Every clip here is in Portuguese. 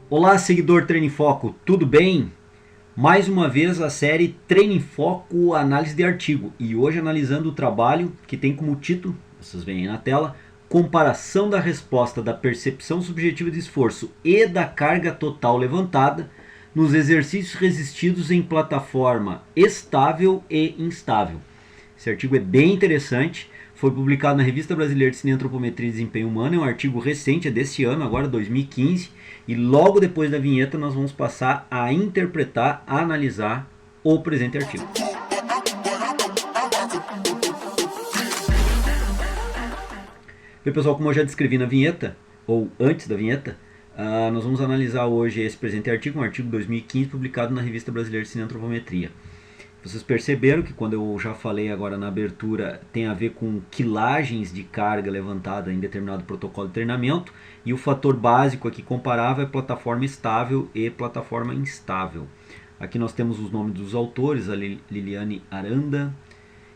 Olá, seguidor Treino em Foco, tudo bem? Mais uma vez a série Treino em Foco Análise de Artigo e hoje analisando o trabalho que tem como título, vocês veem aí na tela, comparação da resposta da percepção subjetiva de esforço e da carga total levantada nos exercícios resistidos em plataforma estável e instável. Esse artigo é bem interessante, foi publicado na Revista Brasileira de Cineantropometria e Desempenho Humano, é um artigo recente, é desse ano, agora 2015, e logo depois da vinheta nós vamos passar a interpretar, a analisar o presente artigo. Bem, pessoal, como eu já descrevi na vinheta, ou antes da vinheta, nós vamos analisar hoje esse presente artigo, um artigo 2015 publicado na Revista Brasileira de Cineantropometria. Vocês perceberam que quando eu já falei agora na abertura, tem a ver com quilagens de carga levantada em determinado protocolo de treinamento, e o fator básico aqui comparável é plataforma estável e plataforma instável. Aqui nós temos os nomes dos autores, a Liliane Aranda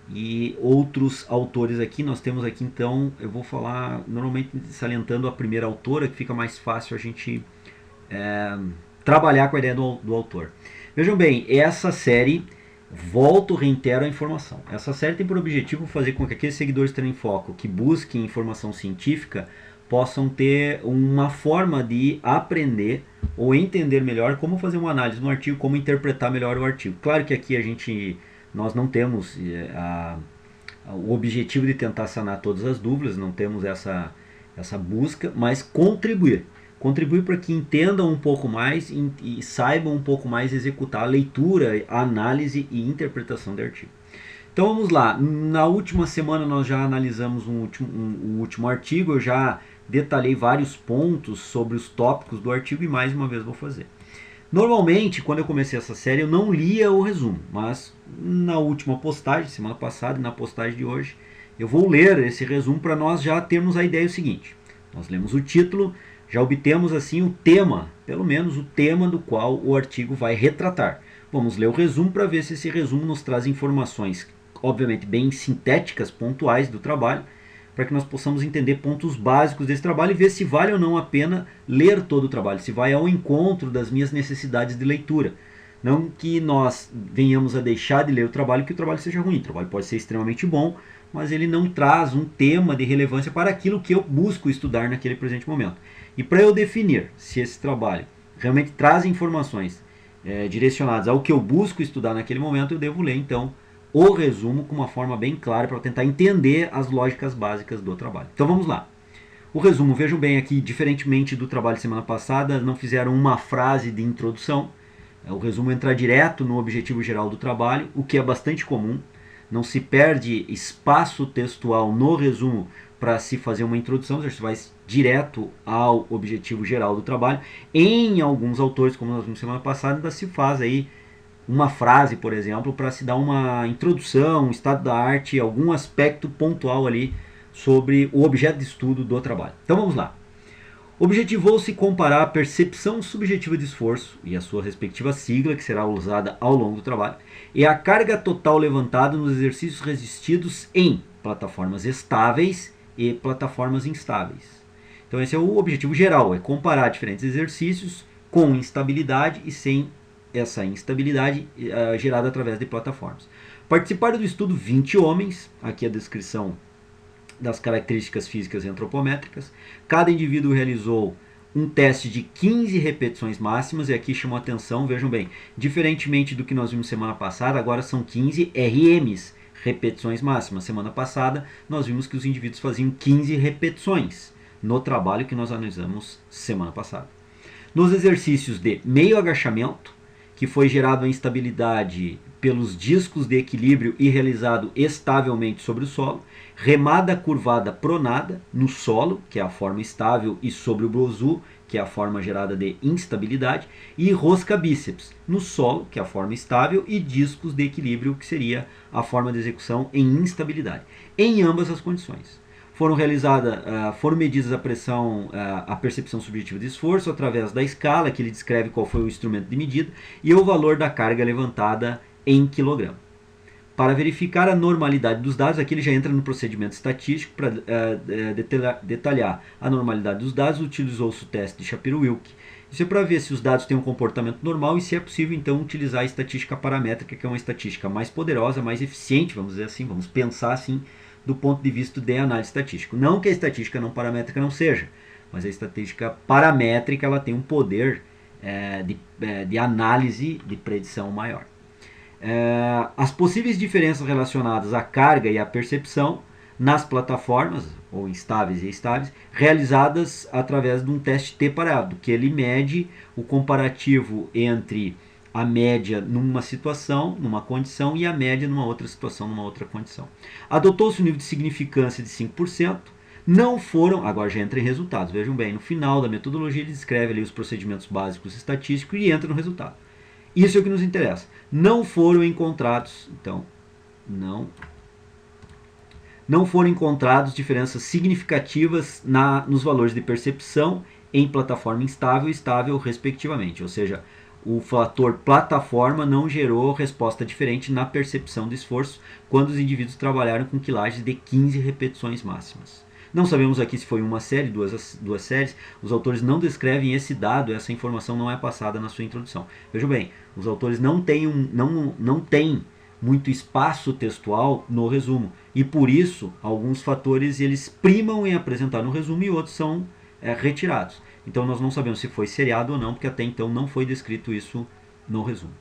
e outros autores aqui. Nós temos aqui então, eu vou falar normalmente salientando a primeira autora, que fica mais fácil a gente trabalhar com a ideia do autor. Vejam bem, essa série... Volto, reitero a informação. Essa série tem por objetivo fazer com que aqueles seguidores Treino em Foco que busquem informação científica possam ter uma forma de aprender ou entender melhor como fazer uma análise no artigo, como interpretar melhor o artigo. Claro que aqui nós não temos o objetivo de tentar sanar todas as dúvidas, não temos essa busca, mas contribuir para que entendam um pouco mais e saibam um pouco mais executar a leitura, a análise e interpretação do artigo. Então vamos lá, na última semana nós já analisamos o último artigo, eu já detalhei vários pontos sobre os tópicos do artigo e mais uma vez vou fazer. Normalmente, quando eu comecei essa série, eu não lia o resumo, mas na última postagem, semana passada e na postagem de hoje, eu vou ler esse resumo para nós já termos a ideia seguinte. Nós lemos o título, já obtemos assim o tema, pelo menos o tema do qual o artigo vai retratar. Vamos ler o resumo para ver se esse resumo nos traz informações, obviamente bem sintéticas, pontuais do trabalho, para que nós possamos entender pontos básicos desse trabalho e ver se vale ou não a pena ler todo o trabalho, se vai ao encontro das minhas necessidades de leitura. Não que nós venhamos a deixar de ler o trabalho, que o trabalho seja ruim. O trabalho pode ser extremamente bom, mas ele não traz um tema de relevância para aquilo que eu busco estudar naquele presente momento. E para eu definir se esse trabalho realmente traz informações direcionadas ao que eu busco estudar naquele momento, eu devo ler então o resumo com uma forma bem clara para tentar entender as lógicas básicas do trabalho. Então vamos lá. O resumo, vejam bem aqui, diferentemente do trabalho de semana passada, não fizeram uma frase de introdução. O resumo entra direto no objetivo geral do trabalho, o que é bastante comum. Não se perde espaço textual no resumo para se fazer uma introdução, você vai direto ao objetivo geral do trabalho. Em alguns autores, como nós vimos semana passada, ainda se faz aí uma frase, por exemplo, para se dar uma introdução, um estado da arte, algum aspecto pontual ali sobre o objeto de estudo do trabalho. Então vamos lá. Objetivou-se comparar a percepção subjetiva de esforço e a sua respectiva sigla, que será usada ao longo do trabalho, e a carga total levantada nos exercícios resistidos em plataformas estáveis e plataformas instáveis. Então esse é o objetivo geral, é comparar diferentes exercícios com instabilidade e sem essa instabilidade gerada através de plataformas. Participaram do estudo 20 homens, aqui a descrição das características físicas e antropométricas. Cada indivíduo realizou um teste de 15 repetições máximas, e aqui chamou a atenção, vejam bem, diferentemente do que nós vimos semana passada, agora são 15 RMs, repetições máximas. Semana passada nós vimos que os indivíduos faziam 15 repetições no trabalho que nós analisamos semana passada. Nos exercícios de meio agachamento, que foi gerado a instabilidade pelos discos de equilíbrio e realizado estavelmente sobre o solo, remada curvada pronada no solo, que é a forma estável, e sobre o brosu, que é a forma gerada de instabilidade, e rosca bíceps no solo, que é a forma estável, e discos de equilíbrio, que seria a forma de execução em instabilidade. Em ambas as condições. Foram medidas a pressão, a percepção subjetiva de esforço através da escala, que ele descreve qual foi o instrumento de medida, e o valor da carga levantada em quilograma. Para verificar a normalidade dos dados, aqui ele já entra no procedimento estatístico para detalhar a normalidade dos dados, utilizou-se o teste de Shapiro-Wilk. Isso é para ver se os dados têm um comportamento normal e se é possível então utilizar a estatística paramétrica, que é uma estatística mais poderosa, mais eficiente, vamos dizer assim, vamos pensar assim, do ponto de vista de análise estatística. Não que a estatística não paramétrica não seja, mas a estatística paramétrica ela tem um poder de análise de predição maior. As possíveis diferenças relacionadas à carga e à percepção nas plataformas, ou instáveis e estáveis, realizadas através de um teste T-parado, que ele mede o comparativo entre a média numa situação, numa condição, e a média numa outra situação, numa outra condição. Adotou-se um nível de significância de 5%, não foram, agora já entra em resultados, vejam bem, no final da metodologia ele descreve ali os procedimentos básicos estatísticos e entra no resultado. Isso é o que nos interessa. Não foram encontrados, então, não foram encontrados diferenças significativas nos valores de percepção em plataforma instável e estável, respectivamente. Ou seja, o fator plataforma não gerou resposta diferente na percepção de esforço quando os indivíduos trabalharam com quilagens de 15 repetições máximas. Não sabemos aqui se foi uma série, duas séries. Os autores não descrevem esse dado, essa informação não é passada na sua introdução. Vejam bem, os autores não têm muito espaço textual no resumo. E por isso, alguns fatores eles primam em apresentar no resumo e outros são retirados. Então nós não sabemos se foi seriado ou não, porque até então não foi descrito isso no resumo.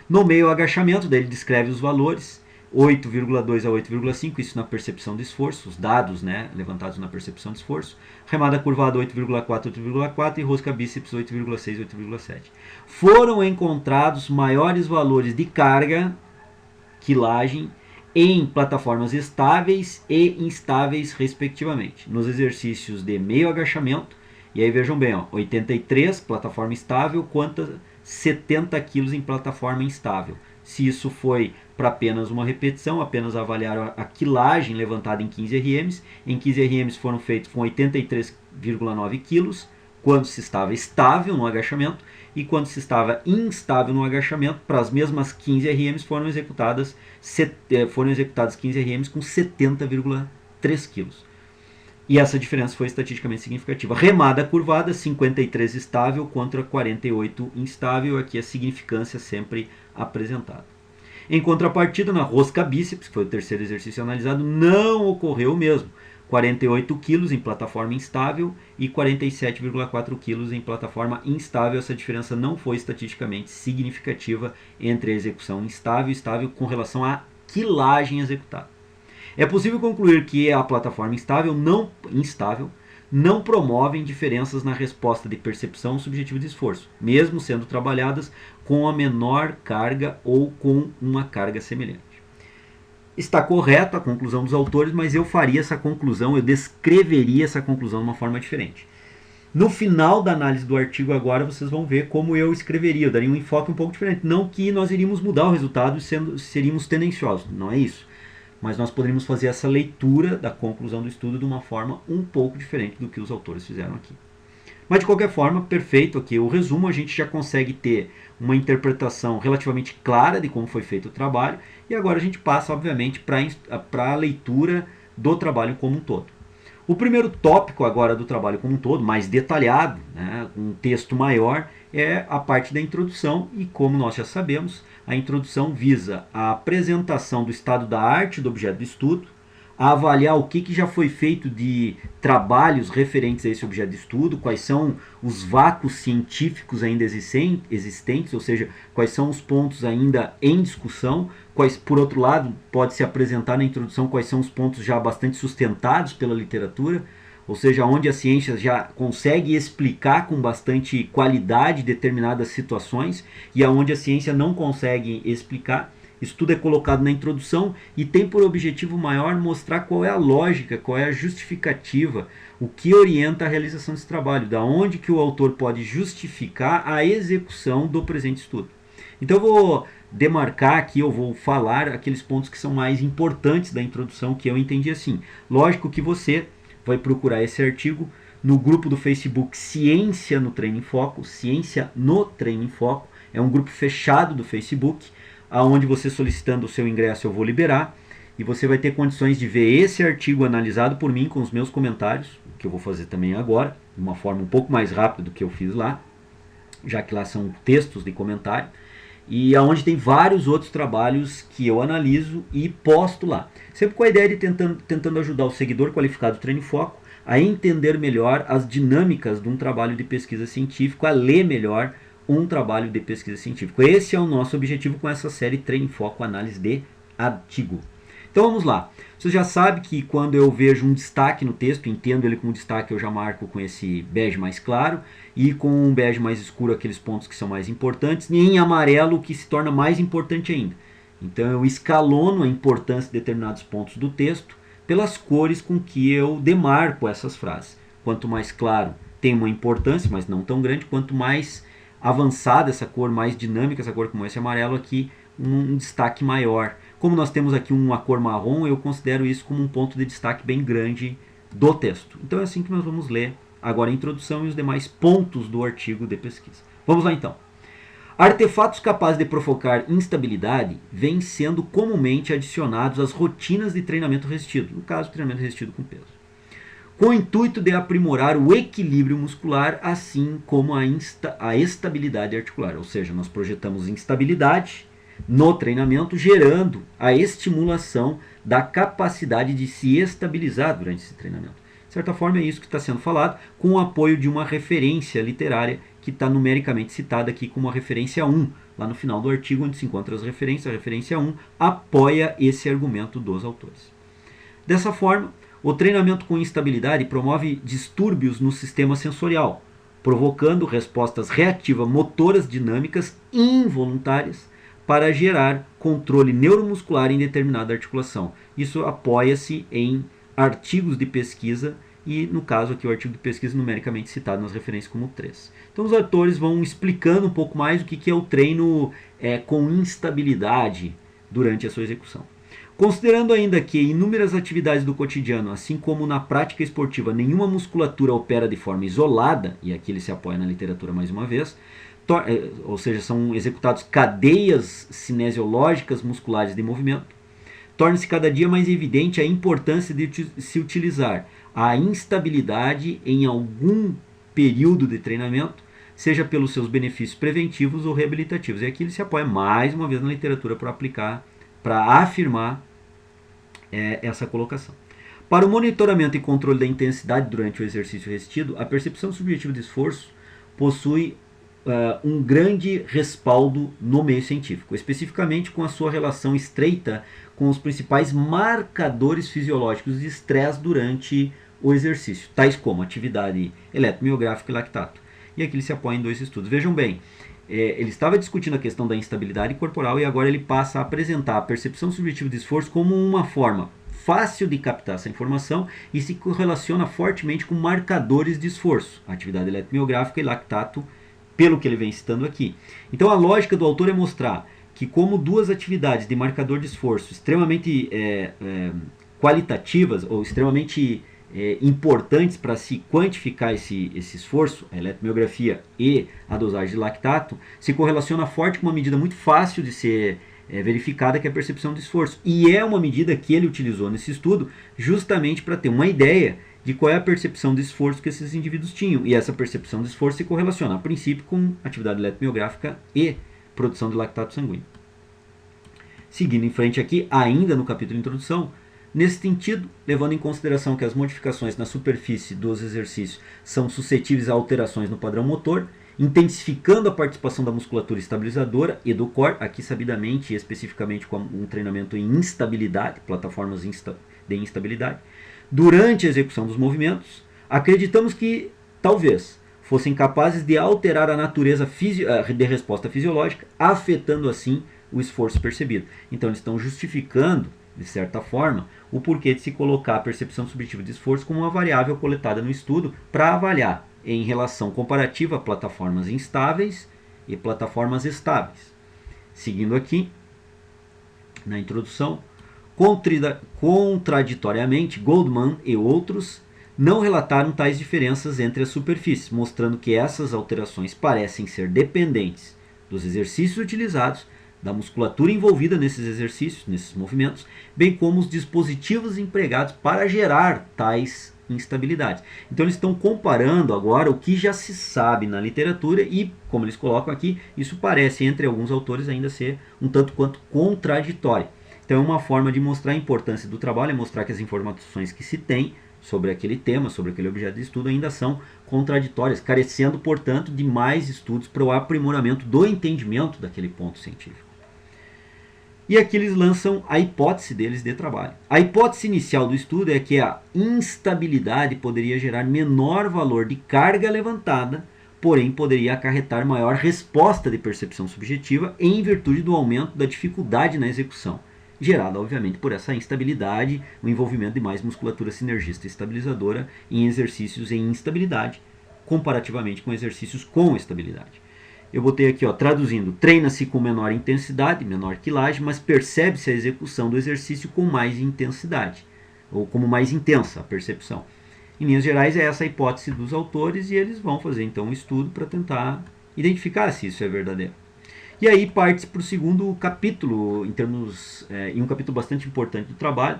No meio agachamento, daí ele descreve os valores. 8,2 a 8,5, isso na percepção de esforço, os dados levantados na percepção de esforço. Remada curvada 8,4, 8,4 e rosca bíceps 8,6, 8,7. Foram encontrados maiores valores de carga, quilagem, em plataformas estáveis e instáveis, respectivamente. Nos exercícios de meio agachamento, e aí vejam bem, 83 plataforma estável, quanto 70 kg em plataforma instável. Se isso foi para apenas uma repetição, apenas avaliaram a quilagem levantada em 15 RMs. Em 15 RMs foram feitos com 83,9 kg, quando se estava estável no agachamento, e quando se estava instável no agachamento, para as mesmas 15 RMs foram executadas 15 RMs com 70,3 kg. E essa diferença foi estatisticamente significativa. Remada curvada, 53 estável contra 48 instável. Aqui a significância sempre apresentada. Em contrapartida, na rosca bíceps, que foi o terceiro exercício analisado, não ocorreu o mesmo. 48 kg em plataforma instável e 47,4 kg em plataforma instável. Essa diferença não foi estatisticamente significativa entre a execução instável e estável com relação à quilagem executada. É possível concluir que a plataforma instável não promovem diferenças na resposta de percepção subjetiva de esforço, mesmo sendo trabalhadas com a menor carga ou com uma carga semelhante. Está correta a conclusão dos autores, mas eu faria essa conclusão, eu descreveria essa conclusão de uma forma diferente. No final da análise do artigo agora, vocês vão ver como eu escreveria, eu daria um enfoque um pouco diferente. Não que nós iríamos mudar o resultado e seríamos tendenciosos, não é isso. Mas nós poderíamos fazer essa leitura da conclusão do estudo de uma forma um pouco diferente do que os autores fizeram aqui. Mas de qualquer forma, perfeito aqui. O resumo a gente já consegue ter uma interpretação relativamente clara de como foi feito o trabalho. E agora a gente passa, obviamente, para a leitura do trabalho como um todo. O primeiro tópico agora do trabalho como um todo, mais detalhado, um texto maior, é a parte da introdução. E como nós já sabemos, a introdução visa a apresentação do estado da arte do objeto de estudo, a avaliar o que já foi feito de trabalhos referentes a esse objeto de estudo, quais são os vácuos científicos ainda existentes, ou seja, quais são os pontos ainda em discussão, por outro lado, pode-se apresentar na introdução quais são os pontos já bastante sustentados pela literatura, ou seja, onde a ciência já consegue explicar com bastante qualidade determinadas situações e aonde a ciência não consegue explicar. Isso tudo é colocado na introdução e tem por objetivo maior mostrar qual é a lógica, qual é a justificativa, o que orienta a realização desse trabalho, da onde que o autor pode justificar a execução do presente estudo. Então eu vou demarcar aqui, eu vou falar aqueles pontos que são mais importantes da introdução, que eu entendi assim. Lógico que você vai procurar esse artigo no grupo do Facebook Ciência no Treino em Foco. Ciência no Treino em Foco é um grupo fechado do Facebook, aonde você solicitando o seu ingresso eu vou liberar, e você vai ter condições de ver esse artigo analisado por mim com os meus comentários, que eu vou fazer também agora, de uma forma um pouco mais rápida do que eu fiz lá, já que lá são textos de comentário, e aonde tem vários outros trabalhos que eu analiso e posto lá. Sempre com a ideia de tentando ajudar o seguidor qualificado do Treino em Foco a entender melhor as dinâmicas de um trabalho de pesquisa científica, a ler melhor um trabalho de pesquisa científica. Esse é o nosso objetivo com essa série Treino em Foco, análise de artigo. Então vamos lá. Você já sabe que quando eu vejo um destaque no texto, entendo ele como destaque, eu já marco com esse bege mais claro, e com um bege mais escuro aqueles pontos que são mais importantes, e em amarelo o que se torna mais importante ainda. Então eu escalono a importância de determinados pontos do texto pelas cores com que eu demarco essas frases. Quanto mais claro tem uma importância, mas não tão grande, quanto mais avançada essa cor, mais dinâmica essa cor como esse amarelo aqui, um destaque maior. Como nós temos aqui uma cor marrom, eu considero isso como um ponto de destaque bem grande do texto. Então é assim que nós vamos ler agora a introdução e os demais pontos do artigo de pesquisa. Vamos lá então. Artefatos capazes de provocar instabilidade vêm sendo comumente adicionados às rotinas de treinamento resistido, no caso, treinamento resistido com peso, com o intuito de aprimorar o equilíbrio muscular, assim como a estabilidade articular. Ou seja, nós projetamos instabilidade no treinamento, gerando a estimulação da capacidade de se estabilizar durante esse treinamento. De certa forma é isso que está sendo falado, com o apoio de uma referência literária que está numericamente citada aqui como a referência 1, lá no final do artigo, onde se encontra as referências, a referência 1 apoia esse argumento dos autores. Dessa forma, o treinamento com instabilidade promove distúrbios no sistema sensorial, provocando respostas reativas motoras dinâmicas involuntárias para gerar controle neuromuscular em determinada articulação. Isso apoia-se em artigos de pesquisa e, no caso aqui, o artigo de pesquisa numericamente citado nas referências como 3. Então os autores vão explicando um pouco mais o que é o treino com instabilidade durante a sua execução. Considerando ainda que em inúmeras atividades do cotidiano, assim como na prática esportiva, nenhuma musculatura opera de forma isolada, e aqui ele se apoia na literatura mais uma vez, ou seja, são executados cadeias cinesiológicas musculares de movimento, torna-se cada dia mais evidente a importância de se utilizar a instabilidade em algum período de treinamento, seja pelos seus benefícios preventivos ou reabilitativos. E aqui ele se apoia mais uma vez na literatura para aplicar, para afirmar essa colocação. Para o monitoramento e controle da intensidade durante o exercício resistido, a percepção subjetiva de esforço possui um grande respaldo no meio científico, especificamente com a sua relação estreita com os principais marcadores fisiológicos de estresse durante o exercício, tais como atividade eletromiográfica e lactato. E aqui ele se apoia em 2 estudos. Vejam bem, ele estava discutindo a questão da instabilidade corporal e agora ele passa a apresentar a percepção subjetiva de esforço como uma forma fácil de captar essa informação e se correlaciona fortemente com marcadores de esforço, atividade eletromiográfica e lactato, pelo que ele vem citando aqui. Então a lógica do autor é mostrar que como duas atividades de marcador de esforço extremamente qualitativas ou extremamente importantes para se quantificar esse esforço, a eletromiografia e a dosagem de lactato, se correlaciona forte com uma medida muito fácil de ser verificada, que é a percepção de esforço. E é uma medida que ele utilizou nesse estudo justamente para ter uma ideia de qual é a percepção de esforço que esses indivíduos tinham. E essa percepção de esforço se correlaciona, a princípio, com atividade eletromiográfica e produção de lactato sanguíneo. Seguindo em frente aqui, ainda no capítulo de introdução, nesse sentido, levando em consideração que as modificações na superfície dos exercícios são suscetíveis a alterações no padrão motor, intensificando a participação da musculatura estabilizadora e do core, aqui sabidamente e especificamente com um treinamento em instabilidade, plataformas de instabilidade, durante a execução dos movimentos, acreditamos que, talvez, fossem capazes de alterar a natureza de resposta fisiológica, afetando assim o esforço percebido. Então eles estão justificando, de certa forma, o porquê de se colocar a percepção subjetiva de esforço como uma variável coletada no estudo para avaliar em relação comparativa plataformas instáveis e plataformas estáveis. Seguindo aqui, na introdução, contraditoriamente, Goldman e outros não relataram tais diferenças entre as superfícies, mostrando que essas alterações parecem ser dependentes dos exercícios utilizados, da musculatura envolvida nesses exercícios, nesses movimentos, bem como os dispositivos empregados para gerar tais instabilidades. Então eles estão comparando agora o que já se sabe na literatura e, como eles colocam aqui, isso parece entre alguns autores ainda ser um tanto quanto contraditório. Então é uma forma de mostrar a importância do trabalho, é mostrar que as informações que se tem sobre aquele tema, sobre aquele objeto de estudo ainda são contraditórias, carecendo, portanto, de mais estudos para o aprimoramento do entendimento daquele ponto científico. E aqui eles lançam a hipótese deles de trabalho. A hipótese inicial do estudo é que a instabilidade poderia gerar menor valor de carga levantada, porém poderia acarretar maior resposta de percepção subjetiva em virtude do aumento da dificuldade na execução, gerada obviamente por essa instabilidade, o envolvimento de mais musculatura sinergista e estabilizadora em exercícios em instabilidade, comparativamente com exercícios com estabilidade. Eu botei aqui, ó, traduzindo, treina-se com menor intensidade, menor quilagem, mas percebe-se a execução do exercício com mais intensidade, ou como mais intensa a percepção. Em linhas gerais, é essa a hipótese dos autores e eles vão fazer então um estudo para tentar identificar se isso é verdadeiro. E aí parte para o segundo capítulo, em um capítulo bastante importante do trabalho,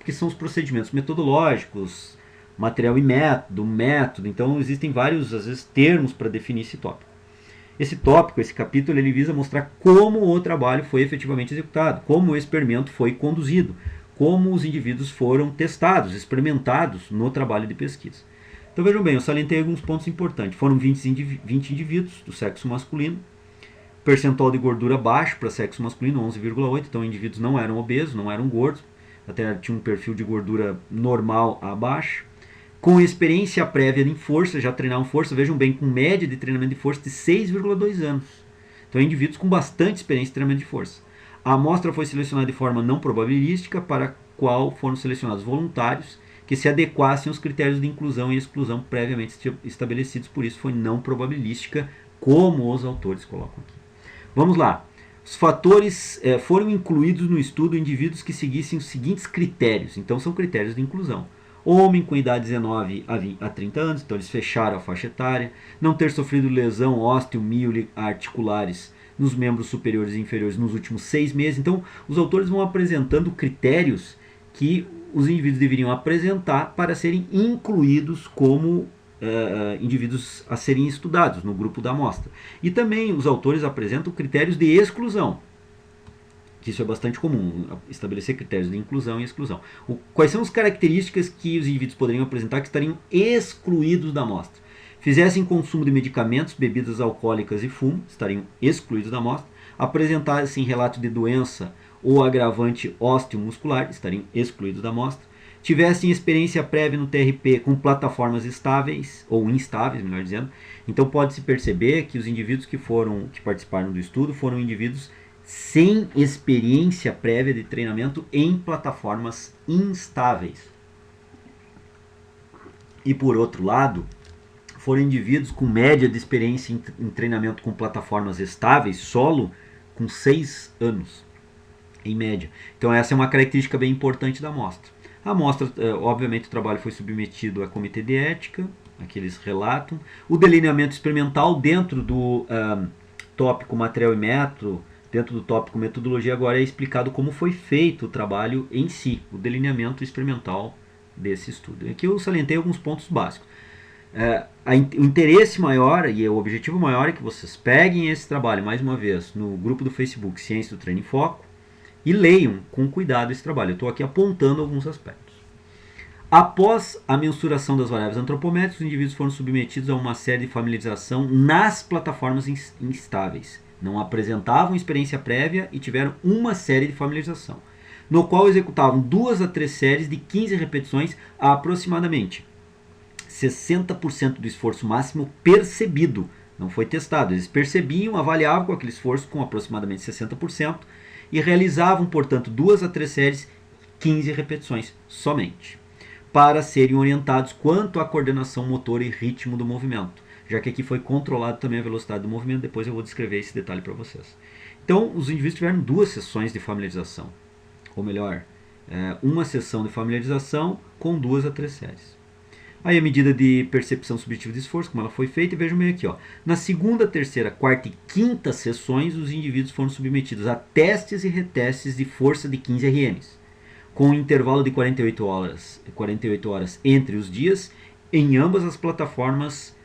que são os procedimentos metodológicos, material e método. Então existem vários, às vezes, termos para definir esse tópico. Esse capítulo, ele visa mostrar como o trabalho foi efetivamente executado, como o experimento foi conduzido, como os indivíduos foram testados, experimentados no trabalho de pesquisa. Então vejam bem, eu salientei alguns pontos importantes. Foram 20 indivíduos do sexo masculino, percentual de gordura baixo para sexo masculino, 11,8, então indivíduos não eram obesos, não eram gordos, até tinham um perfil de gordura normal a baixo, com experiência prévia em força, já treinaram força, vejam bem, com média de treinamento de força de 6,2 anos. Então indivíduos com bastante experiência de treinamento de força. A amostra foi selecionada de forma não probabilística, para a qual foram selecionados voluntários que se adequassem aos critérios de inclusão e exclusão previamente estabelecidos, por isso foi não probabilística, como os autores colocam aqui. Vamos lá. Os fatores foram incluídos no estudo indivíduos que seguissem os seguintes critérios. Então são critérios de inclusão. Homem com idade 19 a 30 anos, então eles fecharam a faixa etária. Não ter sofrido lesão ósteo-mio-articulares nos membros superiores e inferiores nos últimos 6 meses. Então os autores vão apresentando critérios que os indivíduos deveriam apresentar para serem incluídos como indivíduos a serem estudados no grupo da amostra. E também os autores apresentam critérios de exclusão, que isso é bastante comum, estabelecer critérios de inclusão e exclusão. Quais são as características que os indivíduos poderiam apresentar que estariam excluídos da amostra? Fizessem consumo de medicamentos, bebidas alcoólicas e fumo, estariam excluídos da amostra. Apresentassem relato de doença ou agravante osteomuscular, estariam excluídos da amostra. Tivessem experiência prévia no TRP com plataformas estáveis, ou instáveis, melhor dizendo. Então pode-se perceber que os indivíduos que participaram do estudo foram indivíduos sem experiência prévia de treinamento em plataformas instáveis. E por outro lado, foram indivíduos com média de experiência em treinamento com plataformas estáveis, solo, com 6 anos, em média. Então essa é uma característica bem importante da amostra. A amostra, obviamente, o trabalho foi submetido a comitê de ética, aqui eles relatam. O delineamento experimental dentro do tópico material e método, dentro do tópico metodologia, agora é explicado como foi feito o trabalho em si, o delineamento experimental desse estudo. Aqui eu salientei alguns pontos básicos. O interesse maior e o objetivo maior é que vocês peguem esse trabalho, mais uma vez, no grupo do Facebook Ciência do Treino em Foco, e leiam com cuidado esse trabalho. Eu estou aqui apontando alguns aspectos. Após a mensuração das variáveis antropométricas, os indivíduos foram submetidos a uma série de familiarização nas plataformas instáveis. Não apresentavam experiência prévia e tiveram uma série de familiarização, no qual executavam 2 a 3 séries de 15 repetições a aproximadamente 60% do esforço máximo percebido. Não foi testado. Eles percebiam, avaliavam aquele esforço com aproximadamente 60%, e realizavam, portanto, 2 a 3 séries, 15 repetições somente, para serem orientados quanto à coordenação motora e ritmo do movimento, já que aqui foi controlado também a velocidade do movimento. Depois eu vou descrever esse detalhe para vocês. Então, os indivíduos tiveram 2 sessões de familiarização, ou melhor, uma sessão de familiarização com 2 a 3 séries. Aí a medida de percepção subjetiva de esforço, como ela foi feita, e vejam bem aqui, ó. Na segunda, terceira, quarta e quinta sessões, os indivíduos foram submetidos a testes e retestes de força de 15 RM, com um intervalo de 48 horas entre os dias, em ambas as plataformas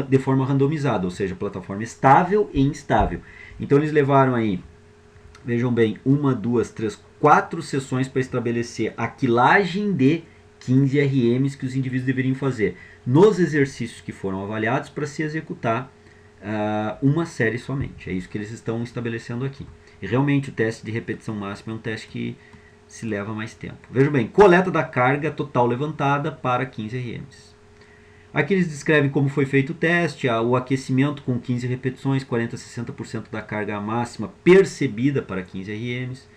de forma randomizada, ou seja, plataforma estável e instável. Então eles levaram aí, vejam bem, 1, 2, 3, 4 sessões para estabelecer a quilagem de 15 RMs que os indivíduos deveriam fazer nos exercícios que foram avaliados para se executar uma série somente. É isso que eles estão estabelecendo aqui. E realmente o teste de repetição máxima é um teste que se leva mais tempo. Vejam bem, coleta da carga total levantada para 15 RMs. Aqui eles descrevem como foi feito o teste, o aquecimento com 15 repetições, 40 a 60% da carga máxima percebida para 15 RMs.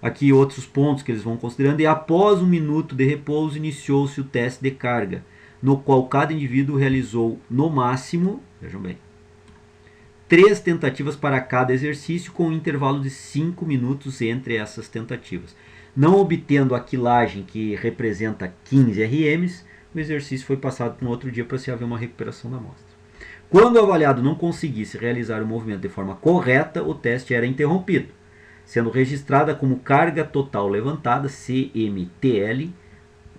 Aqui outros pontos que eles vão considerando. E após 1 minuto de repouso, iniciou-se o teste de carga, no qual cada indivíduo realizou no máximo, vejam bem, 3 tentativas para cada exercício, com um intervalo de 5 minutos entre essas tentativas. Não obtendo a quilagem que representa 15 RMs, o exercício foi passado para um outro dia para se haver uma recuperação da amostra. Quando o avaliado não conseguisse realizar o movimento de forma correta, o teste era interrompido, sendo registrada como carga total levantada, CMTL,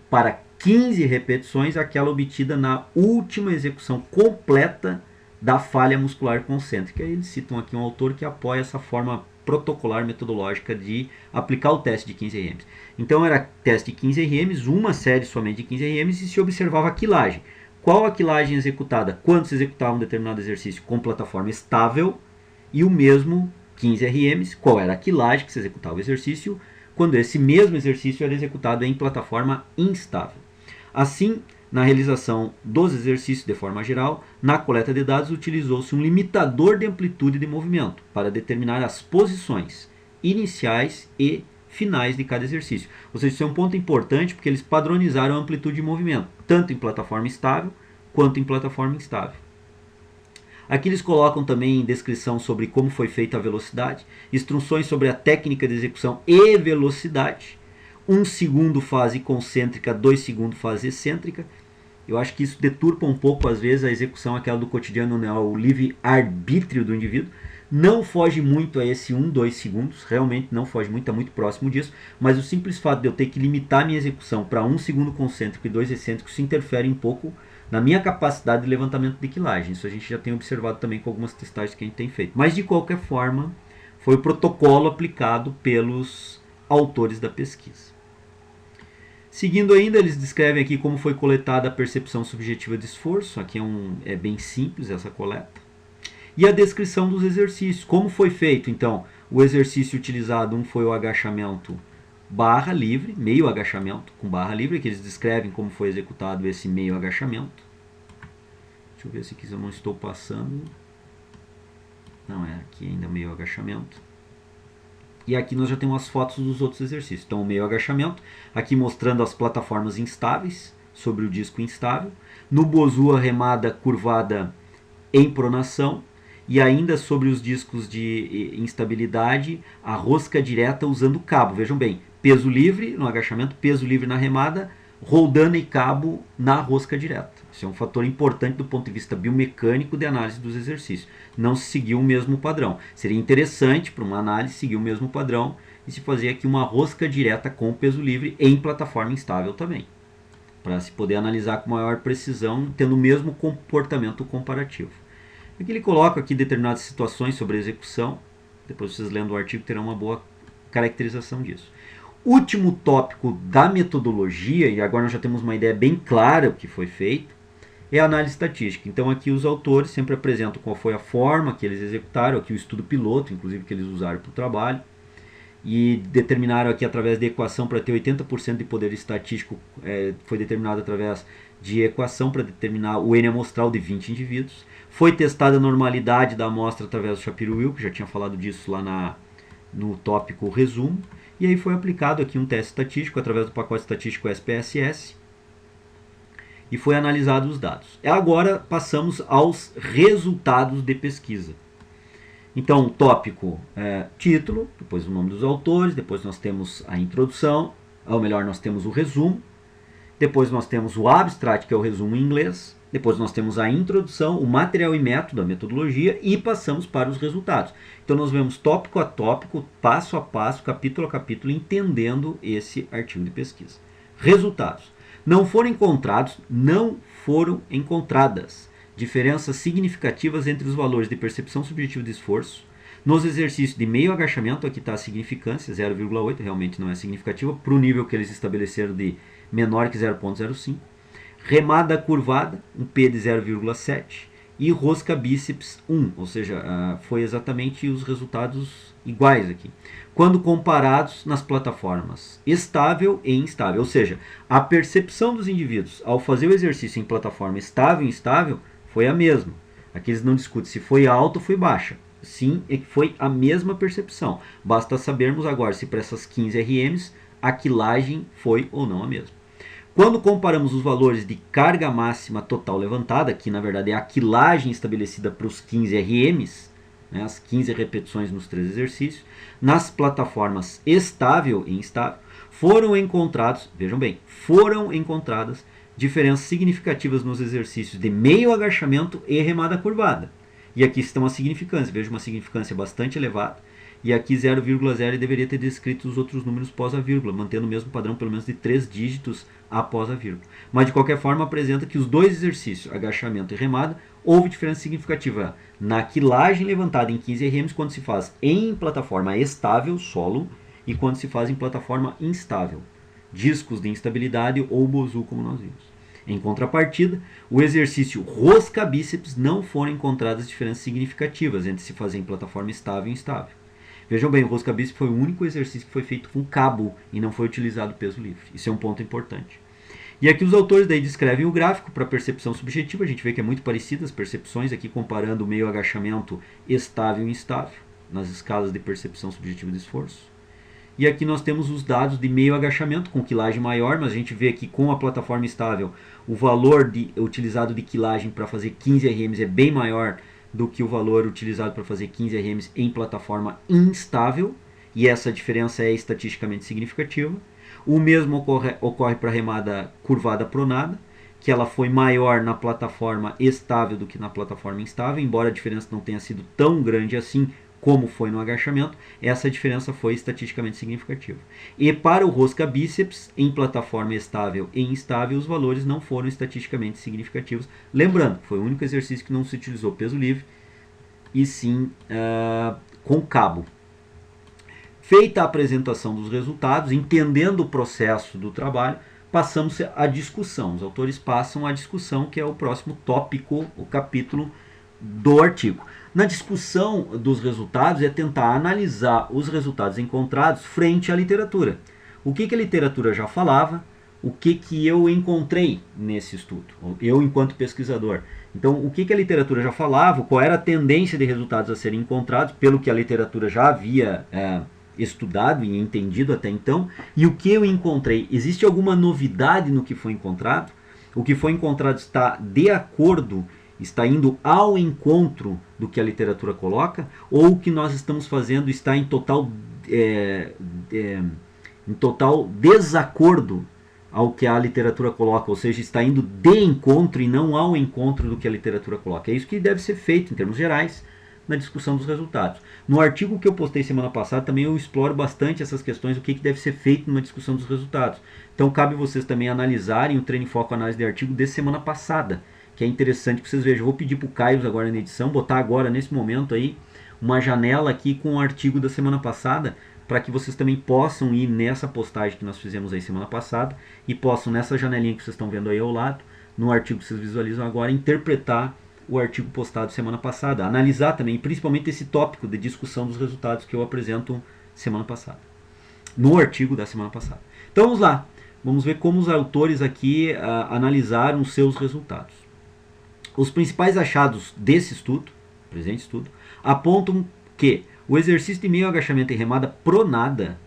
para 15 repetições, aquela obtida na última execução completa da falha muscular concêntrica. Eles citam aqui um autor que apoia essa forma protocolar metodológica de aplicar o teste de 15 RMs. Então era teste de 15 RMs, uma série somente de 15 RMs, e se observava a quilagem. Qual a quilagem executada quando se executava um determinado exercício com plataforma estável, e o mesmo 15 RMs, qual era a quilagem que se executava o exercício quando esse mesmo exercício era executado em plataforma instável. Assim, na realização dos exercícios de forma geral, na coleta de dados utilizou-se um limitador de amplitude de movimento para determinar as posições iniciais e finais de cada exercício. Ou seja, isso é um ponto importante porque eles padronizaram a amplitude de movimento, tanto em plataforma estável quanto em plataforma instável. Aqui eles colocam também descrição sobre como foi feita a velocidade, instruções sobre a técnica de execução e velocidade, 1 segundo fase concêntrica, 2 segundos fase excêntrica. Eu acho que isso deturpa um pouco, às vezes, a execução aquela do cotidiano, né, o livre-arbítrio do indivíduo. Não foge muito a esse 1, 2 segundos, realmente não foge muito, está muito próximo disso, mas o simples fato de eu ter que limitar minha execução para 1 segundo concêntrico e 2 excêntricos, isso interfere um pouco na minha capacidade de levantamento de quilagem. Isso a gente já tem observado também com algumas testagens que a gente tem feito. Mas, de qualquer forma, foi o protocolo aplicado pelos autores da pesquisa. Seguindo ainda, eles descrevem aqui como foi coletada a percepção subjetiva de esforço. Aqui é bem simples essa coleta. E a descrição dos exercícios. Como foi feito? Então, o exercício utilizado foi o agachamento barra livre, meio agachamento com barra livre, que eles descrevem como foi executado esse meio agachamento. Deixa eu ver se aqui eu não estou passando. Não, é aqui ainda meio agachamento. E aqui nós já temos as fotos dos outros exercícios. Então, o meio agachamento, aqui mostrando as plataformas instáveis sobre o disco instável. No Bozu, a remada curvada em pronação. E ainda sobre os discos de instabilidade, a rosca direta usando cabo. Vejam bem, peso livre no agachamento, peso livre na remada, roldana e cabo na rosca direta. Isso é um fator importante do ponto de vista biomecânico de análise dos exercícios. Não se seguiu o mesmo padrão. Seria interessante para uma análise seguir o mesmo padrão e se fazer aqui uma rosca direta com peso livre em plataforma instável também, para se poder analisar com maior precisão, tendo o mesmo comportamento comparativo. Aqui ele coloca aqui determinadas situações sobre a execução. Depois vocês lendo o artigo terão uma boa caracterização disso. Último tópico da metodologia, e agora nós já temos uma ideia bem clara do que foi feito, é a análise estatística. Então aqui os autores sempre apresentam qual foi a forma que eles executaram, aqui o estudo piloto, inclusive, que eles usaram para o trabalho, e determinaram aqui através de equação para ter 80% de poder estatístico, foi determinado através de equação para determinar o N amostral de 20 indivíduos. Foi testada a normalidade da amostra através do Shapiro-Wilk, que já tinha falado disso lá no tópico resumo. E aí foi aplicado aqui um teste estatístico através do pacote estatístico SPSS e foi analisado os dados. Agora passamos aos resultados de pesquisa. Então, o tópico título, depois o nome dos autores, depois nós temos a introdução, ou melhor, nós temos o resumo, Depois nós temos o abstract, que é o resumo em inglês. Depois nós temos a introdução, o material e método, a metodologia, e passamos para os resultados. Então nós vemos tópico a tópico, passo a passo, capítulo a capítulo, entendendo esse artigo de pesquisa. Resultados. Não foram encontradas diferenças significativas entre os valores de percepção subjetiva de esforço. Nos exercícios de meio agachamento, aqui está a significância, 0,8, realmente não é significativa, para o nível que eles estabeleceram de menor que 0,05. Remada curvada, um P de 0,7. E rosca bíceps 1, ou seja, foi exatamente os resultados iguais aqui. Quando comparados nas plataformas estável e instável, ou seja, a percepção dos indivíduos ao fazer o exercício em plataforma estável e instável foi a mesma. Aqui eles não discutem se foi alta ou foi baixa. Sim, é que foi a mesma percepção. Basta sabermos agora se para essas 15 RMs a quilagem foi ou não a mesma. Quando comparamos os valores de carga máxima total levantada, que na verdade é a quilagem estabelecida para os 15 RMs, né, as 15 repetições nos 3 exercícios, nas plataformas estável e instável, foram encontradas diferenças significativas nos exercícios de meio agachamento e remada curvada. E aqui estão as significâncias, veja uma significância bastante elevada. E aqui 0,0 deveria ter descrito os outros números pós a vírgula, mantendo o mesmo padrão pelo menos de 3 dígitos após a vírgula. Mas de qualquer forma apresenta que os dois exercícios, agachamento e remada, houve diferença significativa na quilagem levantada em 15 RMs quando se faz em plataforma estável, solo, e quando se faz em plataforma instável, discos de instabilidade ou bozu, como nós vimos. Em contrapartida, o exercício rosca bíceps não foram encontradas diferenças significativas entre se fazer em plataforma estável e instável. Vejam bem, o rosca bíceps foi o único exercício que foi feito com cabo e não foi utilizado peso livre. Isso é um ponto importante. E aqui os autores daí descrevem o gráfico para percepção subjetiva. A gente vê que é muito parecido as percepções aqui comparando o meio agachamento estável e instável nas escalas de percepção subjetiva de esforço. E aqui nós temos os dados de meio agachamento com quilagem maior, mas a gente vê que com a plataforma estável o valor utilizado de quilagem para fazer 15 RMs é bem maior do que o valor utilizado para fazer 15 RMs em plataforma instável, e essa diferença é estatisticamente significativa. O mesmo ocorre para a remada curvada pronada, que ela foi maior na plataforma estável do que na plataforma instável, embora a diferença não tenha sido tão grande assim como foi no agachamento, essa diferença foi estatisticamente significativa. E para o rosca bíceps, em plataforma estável e instável, os valores não foram estatisticamente significativos. Lembrando, foi o único exercício que não se utilizou peso livre, e sim com cabo. Feita a apresentação dos resultados, entendendo o processo do trabalho, passamos à discussão. Os autores passam à discussão, que é o próximo tópico, o capítulo do artigo. Na discussão dos resultados é tentar analisar os resultados encontrados frente à literatura. O que a literatura já falava, o que eu encontrei nesse estudo, eu enquanto pesquisador. Então, o que a literatura já falava, qual era a tendência de resultados a serem encontrados, pelo que a literatura já havia estudado e entendido até então, e o que eu encontrei. Existe alguma novidade no que foi encontrado? O que foi encontrado está de acordo, está indo ao encontro do que a literatura coloca, ou o que nós estamos fazendo está em total desacordo ao que a literatura coloca, ou seja, está indo de encontro e não ao encontro do que a literatura coloca. É isso que deve ser feito, em termos gerais, na discussão dos resultados. No artigo que eu postei semana passada, também eu exploro bastante essas questões, o que deve ser feito numa discussão dos resultados. Então, cabe vocês também analisarem o Treino Foco Análise de Artigo de semana passada, que é interessante que vocês vejam. Eu vou pedir para o Caio agora na edição, botar agora, nesse momento aí, uma janela aqui com o artigo da semana passada, para que vocês também possam ir nessa postagem que nós fizemos aí semana passada, e possam, nessa janelinha que vocês estão vendo aí ao lado, no artigo que vocês visualizam agora, interpretar o artigo postado semana passada, analisar também, principalmente esse tópico de discussão dos resultados que eu apresento semana passada, no artigo da semana passada. Então vamos lá, vamos ver como os autores aqui analisaram os seus resultados. Os principais achados desse estudo, presente estudo, apontam que o exercício de meio agachamento e remada pronada,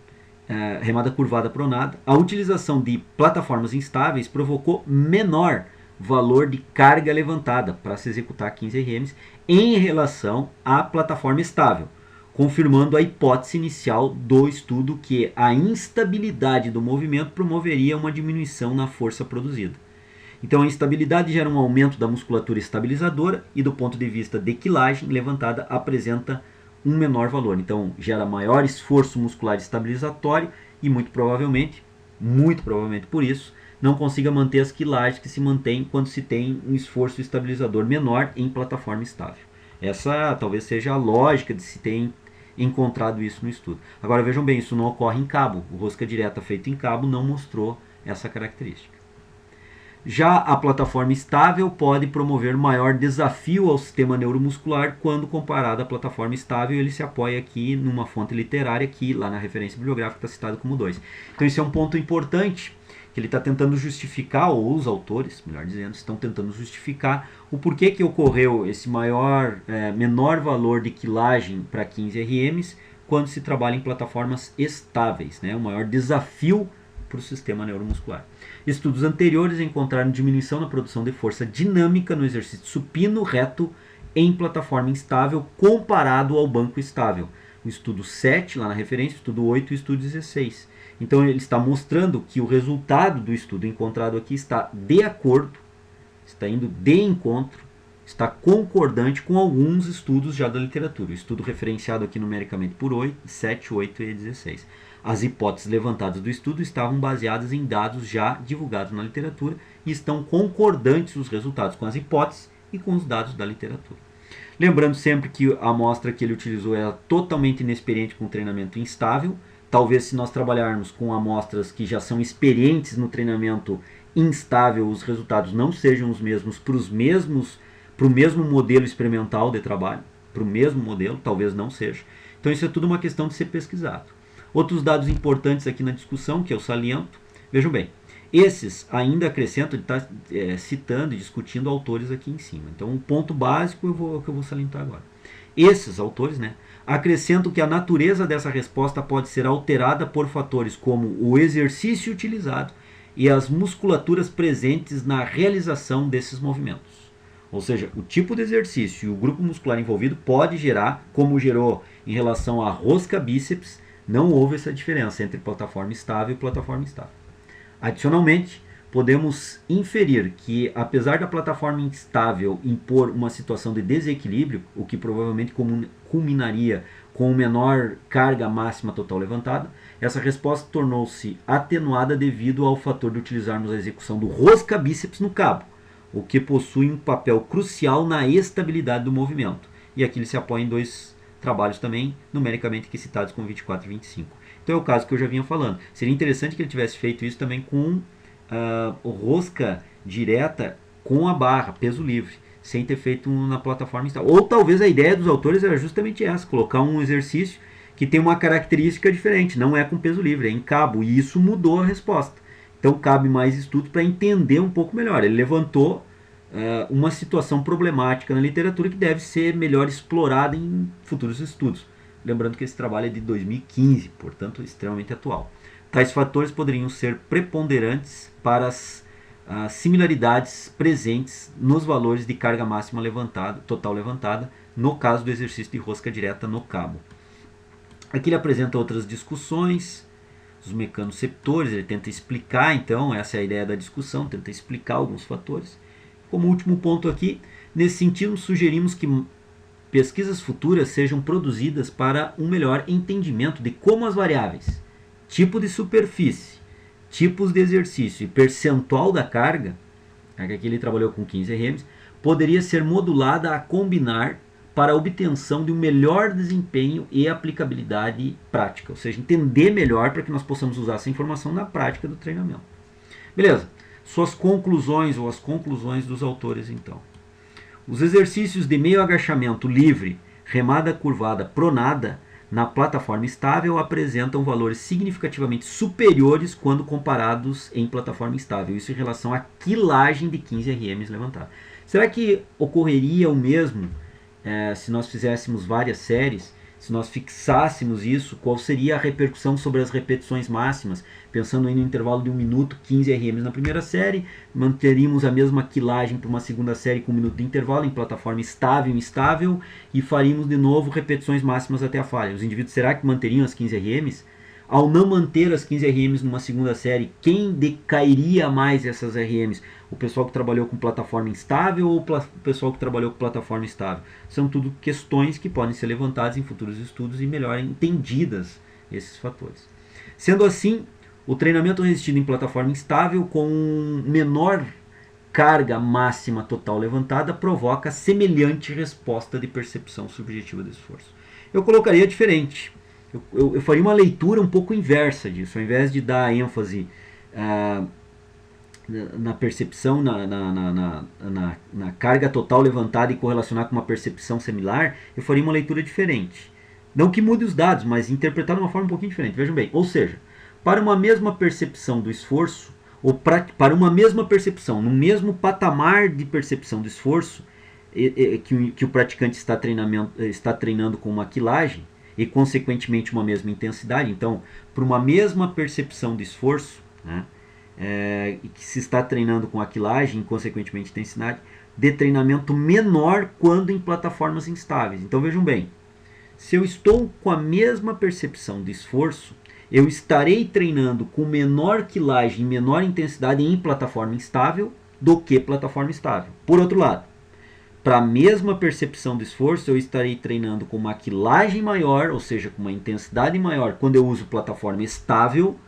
remada curvada pronada, a utilização de plataformas instáveis provocou menor valor de carga levantada para se executar 15 RMs em relação à plataforma estável. confirmando a hipótese inicial do estudo que a instabilidade do movimento promoveria uma diminuição na força produzida. Então a instabilidade gera um aumento da musculatura estabilizadora e do ponto de vista de quilagem levantada apresenta um menor valor. Então gera maior esforço muscular estabilizatório e muito provavelmente por isso, não consiga manter as quilagens que se mantêm quando se tem um esforço estabilizador menor em plataforma estável. Essa talvez seja a lógica de se ter encontrado isso no estudo. Agora vejam bem, isso não ocorre em cabo. O rosca direta feito em cabo não mostrou essa característica. Já a plataforma estável pode promover maior desafio ao sistema neuromuscular quando comparado à plataforma estável. Ele se apoia aqui numa fonte literária que lá na referência bibliográfica está citado como 2. Então esse é um ponto importante que ele está tentando justificar, ou os autores, melhor dizendo, estão tentando justificar o porquê que ocorreu esse menor valor de quilagem para 15 RMs quando se trabalha em plataformas estáveis, né? O maior desafio para o sistema neuromuscular. Estudos anteriores encontraram diminuição na produção de força dinâmica no exercício supino reto em plataforma instável comparado ao banco estável. O estudo 7, lá na referência, o estudo 8 e o estudo 16. Então ele está mostrando que o resultado do estudo encontrado aqui está de acordo, está indo de encontro, está concordante com alguns estudos já da literatura. O estudo referenciado aqui numericamente por 7, 8 e 16. As hipóteses levantadas do estudo estavam baseadas em dados já divulgados na literatura e estão concordantes os resultados com as hipóteses e com os dados da literatura. Lembrando sempre que a amostra que ele utilizou era totalmente inexperiente com treinamento instável. Talvez se nós trabalharmos com amostras que já são experientes no treinamento instável, os resultados não sejam os mesmos para o mesmo modelo experimental de trabalho, para o mesmo modelo, talvez não seja. Então isso é tudo uma questão de ser pesquisado. Outros dados importantes aqui na discussão, que eu saliento, vejam bem, esses ainda acrescentam, ele está citando e discutindo autores aqui em cima. Então o ponto básico é o que eu vou salientar agora. Esses autores, né, acrescentam que a natureza dessa resposta pode ser alterada por fatores como o exercício utilizado e as musculaturas presentes na realização desses movimentos. Ou seja, o tipo de exercício e o grupo muscular envolvido pode gerar, como gerou em relação à rosca bíceps, não houve essa diferença entre plataforma estável e plataforma instável. Adicionalmente, podemos inferir que, apesar da plataforma instável impor uma situação de desequilíbrio, o que provavelmente culminaria com menor carga máxima total levantada, essa resposta tornou-se atenuada devido ao fator de utilizarmos a execução do rosca bíceps no cabo, o que possui um papel crucial na estabilidade do movimento. E aqui ele se apoia em 2 trabalhos também, numericamente aqui citados como 24 e 25. Então é o caso que eu já vinha falando. Seria interessante que ele tivesse feito isso também com rosca direta com a barra, peso livre, sem ter feito na plataforma estável. Ou talvez a ideia dos autores era justamente essa, colocar um exercício que tem uma característica diferente, não é com peso livre, é em cabo, e isso mudou a resposta. Então cabe mais estudo para entender um pouco melhor. Ele levantou uma situação problemática na literatura que deve ser melhor explorada em futuros estudos. Lembrando que esse trabalho é de 2015, portanto extremamente atual. Tais fatores poderiam ser preponderantes para as similaridades presentes nos valores de carga máxima total levantada, no caso do exercício de rosca direta no cabo. Aqui ele apresenta outras discussões, os mecanoceptores, ele tenta explicar, então, essa é a ideia da discussão, tenta explicar alguns fatores. Como último ponto aqui, nesse sentido, sugerimos que pesquisas futuras sejam produzidas para um melhor entendimento de como as variáveis tipo de superfície, tipos de exercício e percentual da carga, aqui ele trabalhou com 15 RMs, poderia ser modulada a combinar para a obtenção de um melhor desempenho e aplicabilidade prática, ou seja, entender melhor para que nós possamos usar essa informação na prática do treinamento. Beleza, suas conclusões ou as conclusões dos autores então. Os exercícios de meio agachamento livre, remada curvada, pronada, na plataforma estável apresentam valores significativamente superiores quando comparados em plataforma estável. Isso em relação à quilagem de 15 RMs levantada. Será que ocorreria o mesmo se nós fizéssemos várias séries? se nós fixássemos isso, qual seria a repercussão sobre as repetições máximas, pensando aí no intervalo de 1 minuto, 15 RMs na primeira série, manteríamos a mesma quilagem para uma segunda série com 1 minuto de intervalo em plataforma estável e instável, e faríamos de novo repetições máximas até a falha. Os indivíduos, será que manteriam as 15 RMs? Ao não manter as 15 RMs numa segunda série, quem decairia mais essas RMs? O pessoal que trabalhou com plataforma instável ou o pessoal que trabalhou com plataforma estável? São tudo questões que podem ser levantadas em futuros estudos e melhor entendidas esses fatores. Sendo assim, o treinamento resistido em plataforma instável com menor carga máxima total levantada provoca semelhante resposta de percepção subjetiva de esforço. Eu colocaria diferente. Eu faria uma leitura um pouco inversa disso. Ao invés de dar ênfase na percepção, na carga total levantada e correlacionar com uma percepção similar, eu faria uma leitura diferente. Não que mude os dados, mas interpretar de uma forma um pouquinho diferente. Vejam bem, ou seja, para uma mesma percepção do esforço, ou para uma mesma percepção, no mesmo patamar de percepção do esforço que o praticante está treinando com uma quilagem, e consequentemente uma mesma intensidade, então, para uma mesma percepção de esforço, né, que se está treinando com a quilagem e consequentemente intensidade, de treinamento menor quando em plataformas instáveis. Então vejam bem, se eu estou com a mesma percepção de esforço, eu estarei treinando com menor quilagem e menor intensidade em plataforma instável do que plataforma estável. Por outro lado, para a mesma percepção de esforço, eu estarei treinando com uma quilagem maior, ou seja, com uma intensidade maior, quando eu uso plataforma estável,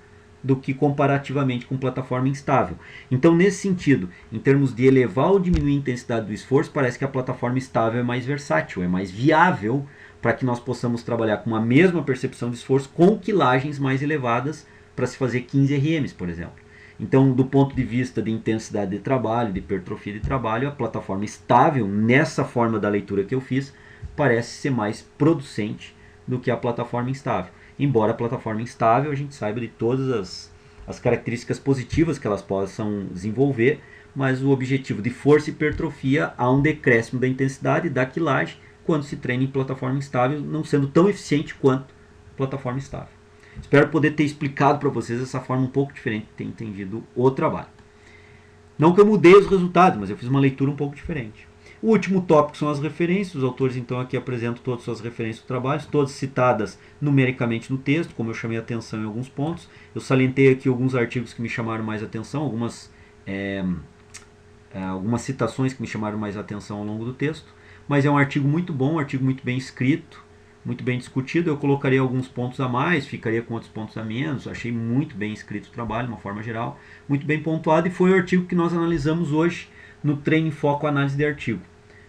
do que comparativamente com plataforma instável. Então, nesse sentido, em termos de elevar ou diminuir a intensidade do esforço, parece que a plataforma estável é mais versátil, é mais viável para que nós possamos trabalhar com a mesma percepção de esforço com quilagens mais elevadas para se fazer 15 RMs, por exemplo. Então, do ponto de vista de intensidade de trabalho, de hipertrofia de trabalho, a plataforma estável, nessa forma da leitura que eu fiz, parece ser mais producente do que a plataforma instável. Embora a plataforma instável, a gente saiba de todas as características positivas que elas possam desenvolver, mas o objetivo de força e hipertrofia há um decréscimo da intensidade da quilagem quando se treina em plataforma instável, não sendo tão eficiente quanto plataforma estável. Espero poder ter explicado para vocês essa forma um pouco diferente de ter entendido o trabalho. Não que eu mudei os resultados, mas eu fiz uma leitura um pouco diferente. O último tópico são as referências. Os autores então aqui apresentam todas as suas referências do trabalho, todas citadas numericamente no texto, como eu chamei a atenção em alguns pontos. Eu salientei aqui alguns artigos que me chamaram mais atenção, algumas citações que me chamaram mais atenção ao longo do texto. Mas é um artigo muito bom, um artigo muito bem escrito, muito bem discutido. Eu colocaria alguns pontos a mais, ficaria com outros pontos a menos. Achei muito bem escrito o trabalho, de uma forma geral, muito bem pontuado, e foi o artigo que nós analisamos hoje no Treino em Foco Análise de Artigo.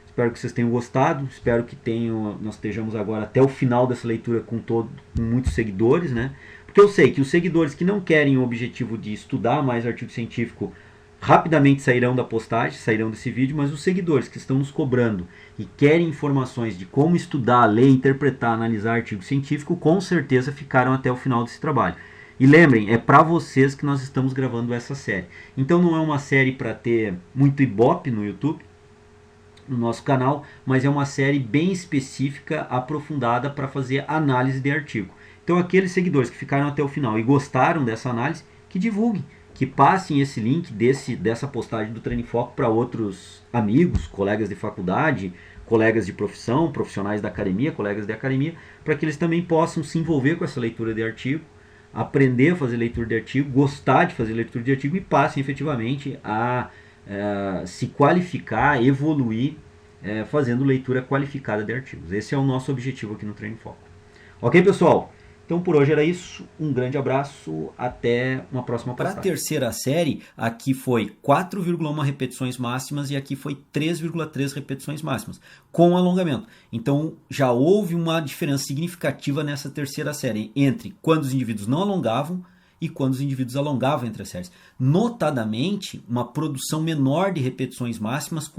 Espero que vocês tenham gostado, espero que nós estejamos agora até o final dessa leitura com muitos seguidores, né? Porque eu sei que os seguidores que não querem o objetivo de estudar mais artigo científico rapidamente sairão da postagem, sairão desse vídeo, mas os seguidores que estão nos cobrando e querem informações de como estudar, ler, interpretar, analisar artigo científico, com certeza ficaram até o final desse trabalho. E lembrem, é para vocês que nós estamos gravando essa série. Então não é uma série para ter muito ibope no YouTube, no nosso canal, mas é uma série bem específica, aprofundada para fazer análise de artigo. Então aqueles seguidores que ficaram até o final e gostaram dessa análise, que divulguem, que passem esse link dessa postagem do Treino em Foco para outros amigos, colegas de faculdade, colegas de profissão, profissionais da academia, colegas de academia, para que eles também possam se envolver com essa leitura de artigo, aprender a fazer leitura de artigo, gostar de fazer leitura de artigo e passem efetivamente a se qualificar, evoluir, fazendo leitura qualificada de artigos. Esse é o nosso objetivo aqui no Treino em Foco. Ok, pessoal? Então por hoje era isso. Um grande abraço. Até uma próxima postagem. Para a terceira série, aqui foi 4,1 repetições máximas e aqui foi 3,3 repetições máximas, com alongamento. Então já houve uma diferença significativa nessa terceira série entre quando os indivíduos não alongavam e quando os indivíduos alongavam entre as séries. Notadamente, uma produção menor de repetições máximas